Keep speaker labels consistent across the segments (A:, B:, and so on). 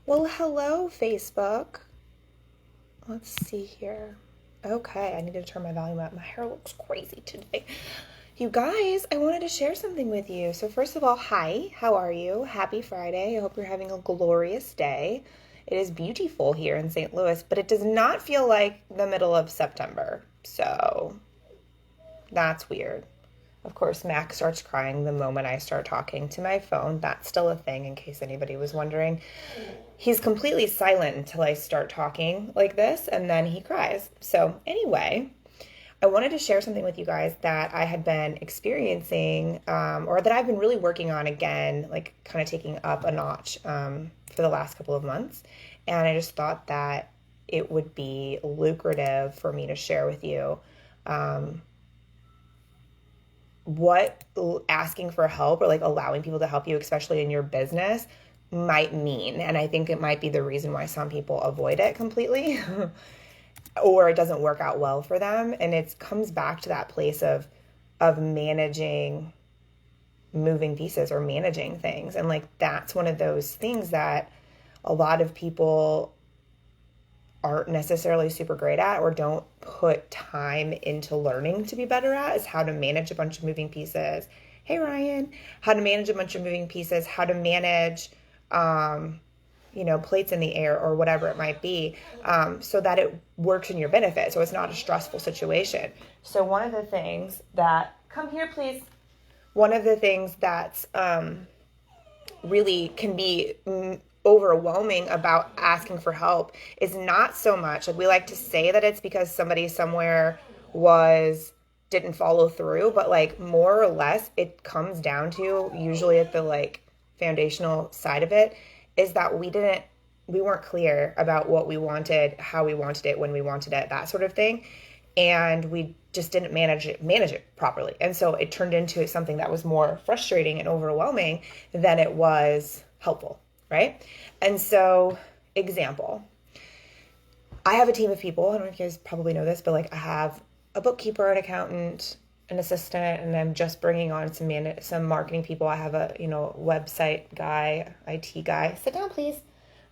A: Well, hello, Facebook. Let's see here. Okay, I need to turn my volume up. My hair looks crazy today. You guys, I wanted to share something with you. So, first of all, hi, how are you? Happy Friday. I hope you're having a glorious day. It is beautiful here in St. Louis, but it does not feel like the middle of September. So, that's weird. Of course, Mac starts crying the moment I start talking to my phone. That's still a thing, in case anybody was wondering. He's completely silent until I start talking like this, and then he cries. So, anyway, I wanted to share something with you guys that I had been experiencing, or that I've been really working on again, like kind of taking up a notch for the last couple of months. And I just thought that it would be lucrative for me to share with you what asking for help or like allowing people to help you, especially in your business, might mean. And I think it might be the reason why some people avoid it completely or it doesn't work out well for them. And it comes back to that place of managing moving pieces or managing things. And like that's one of those things that a lot of people aren't necessarily super great at or don't put time into learning to be better at is how to manage a bunch of moving pieces. Hey Ryan, how to manage a bunch of moving pieces, how to manage plates in the air or whatever it might be, so that it works in your benefit. So it's not a stressful situation. So one of the things that, come here please, one of the things that's really can be overwhelming about asking for help is not so much like we like to say that it's because somebody somewhere didn't follow through, but like more or less it comes down to, usually at the like foundational side of it, is that we weren't clear about what we wanted, how we wanted it, when we wanted it, that sort of thing. And we just didn't manage it properly. And so it turned into something that was more frustrating and overwhelming than it was helpful, right? And so, example, I have a team of people. I don't know if you guys probably know this, but like I have a bookkeeper, an accountant, an assistant, and I'm just bringing on some marketing people. I have a, website guy, IT guy. Sit down, please.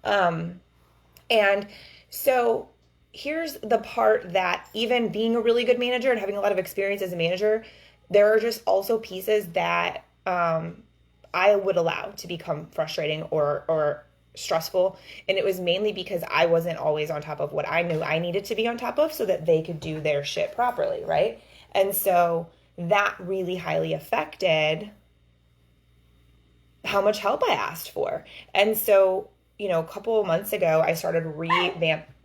A: And so here's the part that even being a really good manager and having a lot of experience as a manager, there are just also pieces that I would allow to become frustrating or stressful. And it was mainly because I wasn't always on top of what I knew I needed to be on top of so that they could do their shit properly, right? And so that really highly affected how much help I asked for. And so, a couple of months ago, I started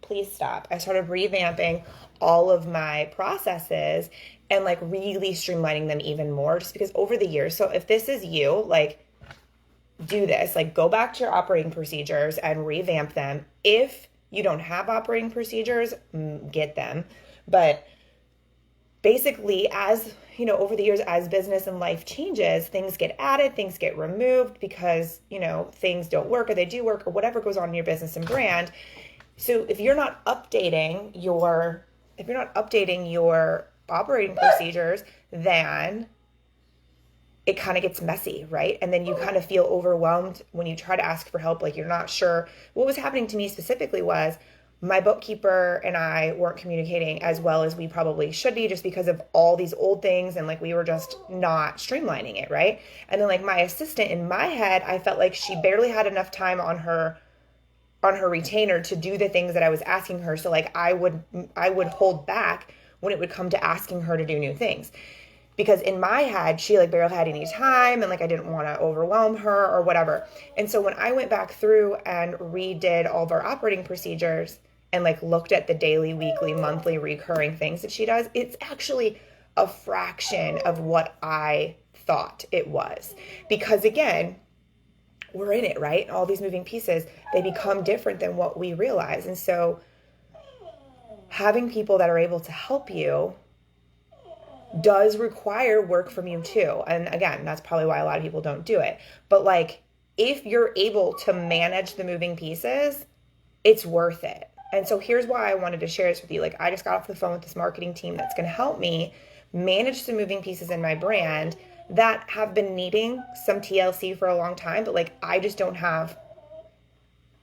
A: please stop. I started revamping all of my processes and like really streamlining them even more, just because over the years. So if this is you, like do this, like go back to your operating procedures and revamp them. If you don't have operating procedures, get them. But basically, as over the years, as business and life changes, things get added, things get removed because, things don't work or they do work or whatever goes on in your business and brand. So if you're not updating your operating procedures, then it kind of gets messy, right? And then you kind of feel overwhelmed when you try to ask for help. Like you're not sure. What was happening to me specifically was my bookkeeper and I weren't communicating as well as we probably should be, just because of all these old things, and like we were just not streamlining it, right? And then like my assistant, in my head, I felt like she barely had enough time on her retainer to do the things that I was asking her. So like I would hold back when it would come to asking her to do new things, because in my head she like barely had any time, and like I didn't want to overwhelm her or whatever. And so when I went back through and redid all of our operating procedures and like looked at the daily, weekly, monthly recurring things that she does, it's actually a fraction of what I thought it was. Because again, we're in it, right? All these moving pieces, they become different than what we realize. And so having people that are able to help you does require work from you too. And again, that's probably why a lot of people don't do it. But like, if you're able to manage the moving pieces, it's worth it. And so here's why I wanted to share this with you. Like, I just got off the phone with this marketing team that's going to help me manage some moving pieces in my brand that have been needing some TLC for a long time, but like I just don't have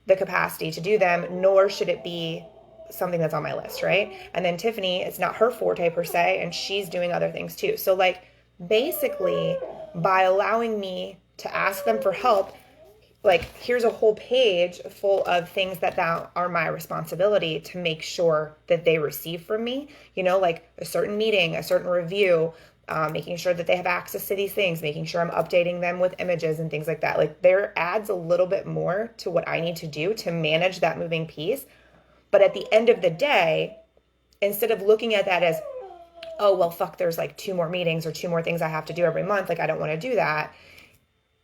A: the capacity to do them, nor should it be something that's on my list, right? And then Tiffany, it's not her forte per se, and she's doing other things too. So like basically by allowing me to ask them for help, like here's a whole page full of things that are my responsibility to make sure that they receive from me, like a certain meeting, a certain review, making sure that they have access to these things, making sure I'm updating them with images and things like that. Like there adds a little bit more to what I need to do to manage that moving piece. But at the end of the day, instead of looking at that as, oh, well, fuck, there's like 2 more meetings or 2 more things I have to do every month, like I don't want to do that.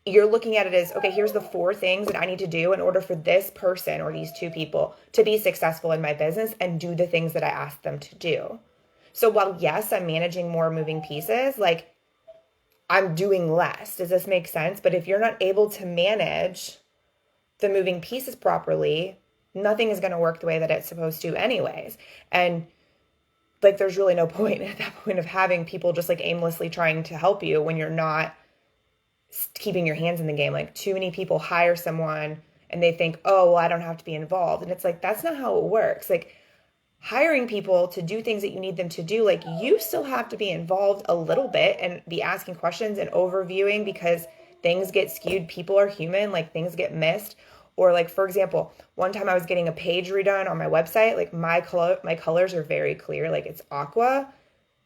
A: You're looking at it as, okay, here's the 4 things that I need to do in order for this person or these 2 people to be successful in my business and do the things that I asked them to do. So while, yes, I'm managing more moving pieces, like I'm doing less. Does this make sense? But if you're not able to manage the moving pieces properly, nothing is going to work the way that it's supposed to anyways. And like, there's really no point at that point of having people just like aimlessly trying to help you when you're not keeping your hands in the game. Like too many people hire someone and they think, oh, well, I don't have to be involved. And it's like, that's not how it works. Like hiring people to do things that you need them to do, like you still have to be involved a little bit and be asking questions and overviewing because things get skewed. People are human, like things get missed. Or like, for example, one time I was getting a page redone on my website. Like my colors are very clear. Like it's aqua,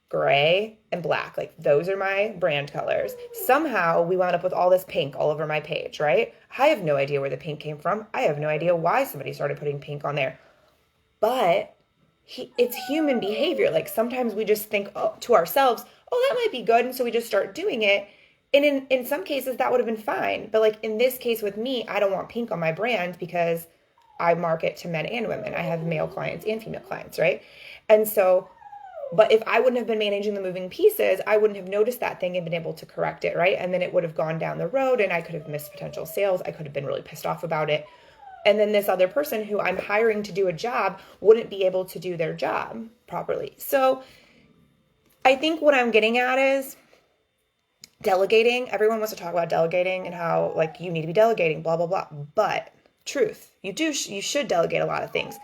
A: gray, and black. Like those are my brand colors. Somehow we wound up with all this pink all over my page, right? I have no idea where the pink came from. I have no idea why somebody started putting pink on there. But it's human behavior. Like sometimes we just think to ourselves, oh, that might be good. And so we just start doing it. And in some cases that would have been fine. But like in this case with me, I don't want pink on my brand because I market to men and women. I have male clients and female clients, right? And so, but if I wouldn't have been managing the moving pieces, I wouldn't have noticed that thing and been able to correct it, right? And then it would have gone down the road and I could have missed potential sales. I could have been really pissed off about it. And then this other person who I'm hiring to do a job wouldn't be able to do their job properly. So I think what I'm getting at is delegating. Everyone wants to talk about delegating and how like you need to be delegating, blah, blah, blah. But truth, you should delegate a lot of things,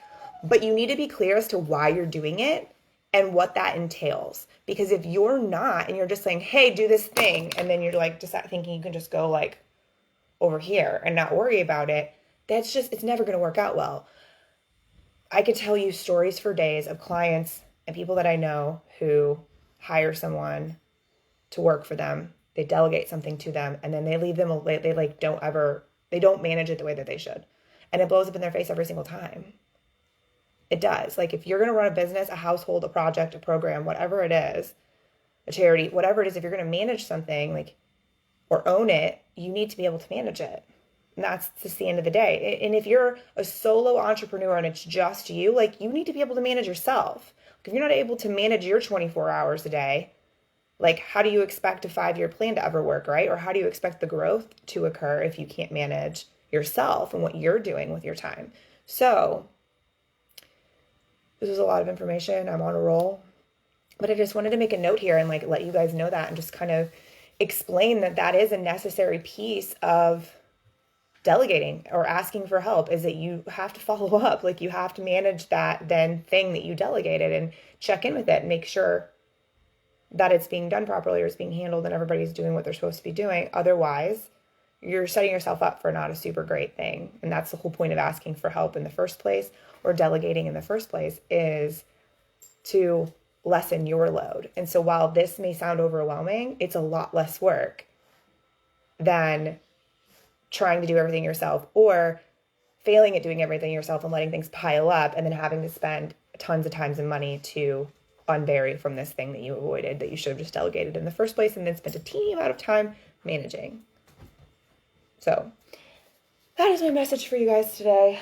A: but you need to be clear as to why you're doing it and what that entails. Because if you're not, and you're just saying, hey, do this thing, and then you're like just thinking you can just go like over here and not worry about it, it's never going to work out well. I could tell you stories for days of clients and people that I know who hire someone to work for them. They delegate something to them and then they leave them, they don't manage it the way that they should. And it blows up in their face every single time. It does. Like if you're going to run a business, a household, a project, a program, whatever it is, a charity, whatever it is, if you're going to manage something like or own it, you need to be able to manage it. And that's just the end of the day. And if you're a solo entrepreneur and it's just you, like you need to be able to manage yourself. Like, if you're not able to manage your 24 hours a day, like how do you expect a 5-year plan to ever work, right? Or how do you expect the growth to occur if you can't manage yourself and what you're doing with your time? So this is a lot of information. I'm on a roll. But I just wanted to make a note here and like let you guys know that and just kind of explain that is a necessary piece of delegating or asking for help, is that you have to follow up. Like you have to manage that then thing that you delegated and check in with it and make sure that it's being done properly or it's being handled and everybody's doing what they're supposed to be doing. Otherwise, you're setting yourself up for not a super great thing. And that's the whole point of asking for help in the first place or delegating in the first place, is to lessen your load. And so while this may sound overwhelming, it's a lot less work than trying to do everything yourself or failing at doing everything yourself and letting things pile up and then having to spend tons of time and money to unbury from this thing that you avoided, that you should have just delegated in the first place and then spent a teeny amount of time managing. So that is my message for you guys today.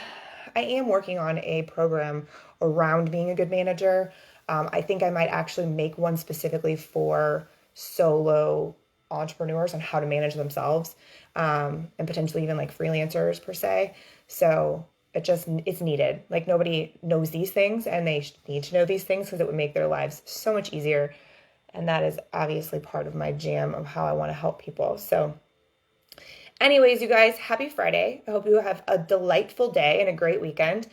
A: I am working on a program around being a good manager. I think I might actually make one specifically for solo entrepreneurs on how to manage themselves, and potentially even like freelancers per se. So it's needed. Like nobody knows these things and they need to know these things because it would make their lives so much easier. And that is obviously part of my jam of how I want to help people. So Anyways, you guys, happy Friday. I hope you have a delightful day and a great weekend.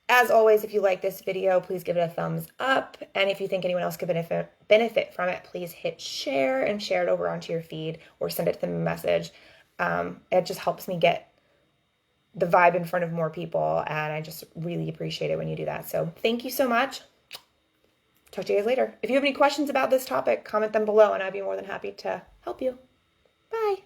A: As always, if you like this video, please give it a thumbs up. And if you think anyone else could benefit from it, please hit share and share it over onto your feed or send it to them a message. It just helps me get the vibe in front of more people, and I just really appreciate it when you do that. So thank you so much. Talk to you guys later. If you have any questions about this topic, comment them below, and I'd be more than happy to help you. Bye.